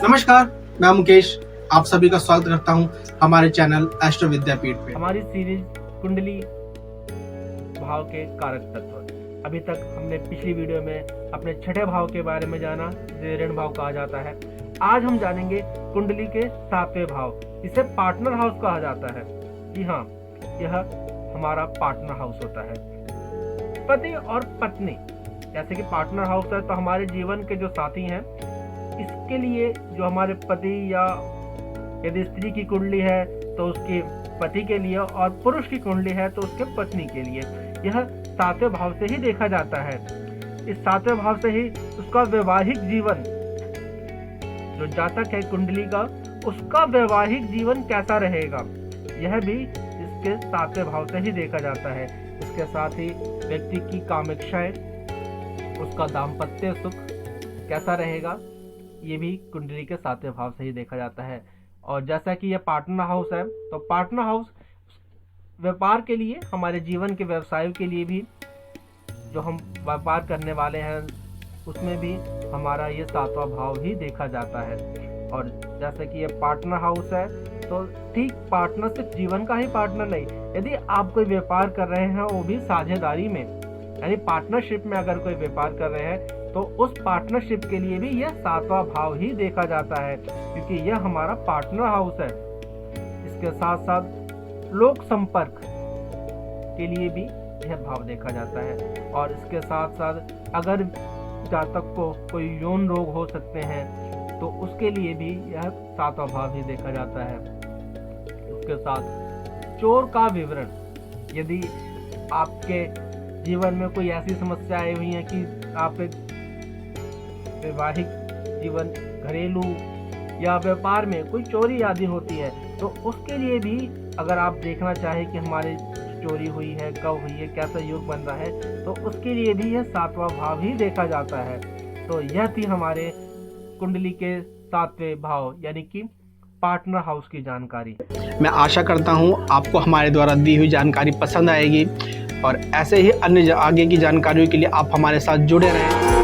नमस्कार, मैं मुकेश आप सभी का स्वागत करता हूं हमारे चैनल एस्ट्रो विद्यापीठ पे। हमारी सीरीज कुंडली भाव के कारक तत्व। अभी तक हमने पिछली वीडियो में अपने छठे भाव के बारे में जाना, जिसे ऋण भाव कहा जाता है। आज हम जानेंगे कुंडली के सातवें भाव, इसे पार्टनर हाउस कहा जाता है। जी हाँ, यह हमारा पार्टनर हाउस होता है। पति और पत्नी, जैसे कि पार्टनर हाउस है तो हमारे जीवन के जो साथी हैं, इसके लिए जो हमारे पति या यदि स्त्री की कुंडली है तो उसके पति के लिए, और पुरुष की कुंडली है तो उसके पत्नी के लिए, यह सातवें भाव से ही देखा जाता है। इस सातवें भाव से ही उसका वैवाहिक जीवन, जो जातक है कुंडली का, उसका वैवाहिक जीवन कैसा रहेगा, यह भी इसके सातवें भाव से ही देखा जाता है। इसके साथ ही व्यक्ति की कामेक्षाएं, उसका दाम्पत्य सुख कैसा रहेगा, ये भी कुंडली के सातवें भाव से ही देखा जाता है। और जैसा कि यह पार्टनर हाउस है, तो पार्टनर हाउस व्यापार के लिए, हमारे जीवन के व्यवसायों के लिए भी, जो हम व्यापार करने वाले हैं उसमें भी हमारा ये सातवां भाव ही देखा जाता है। और जैसे कि ये पार्टनर हाउस है तो ठीक पार्टनर सिर्फ जीवन का ही पार्टनर नहीं, यदि आप कोई व्यापार कर रहे हैं वो भी साझेदारी में, यानी पार्टनरशिप में अगर कोई व्यापार कर रहे हैं तो उस पार्टनरशिप के लिए भी यह सातवां भाव ही देखा जाता है, क्योंकि यह हमारा पार्टनर हाउस है। इसके साथ साथ लोक संपर्क के लिए भी यह भाव देखा जाता है। और इसके साथ साथ अगर जातक को कोई यौन रोग हो सकते हैं तो उसके लिए भी यह सातवां भाव ही देखा जाता है। उसके साथ चोर का विवरण, यदि आपके जीवन में कोई ऐसी समस्या आई हुई है कि आप एक वैवाहिक जीवन, घरेलू या व्यापार में कोई चोरी आदि होती है, तो उसके लिए भी अगर आप देखना चाहें कि हमारी चोरी हुई है, कब हुई है, कैसा योग बन रहा है, तो उसके लिए भी यह सातवां भाव ही देखा जाता है। तो यह थी हमारे कुंडली के सातवें भाव यानी कि पार्टनर हाउस की जानकारी। मैं आशा करता हूं आपको हमारे द्वारा दी हुई जानकारी पसंद आएगी, और ऐसे ही अन्य आगे की जानकारियों के लिए आप हमारे साथ जुड़े रहें।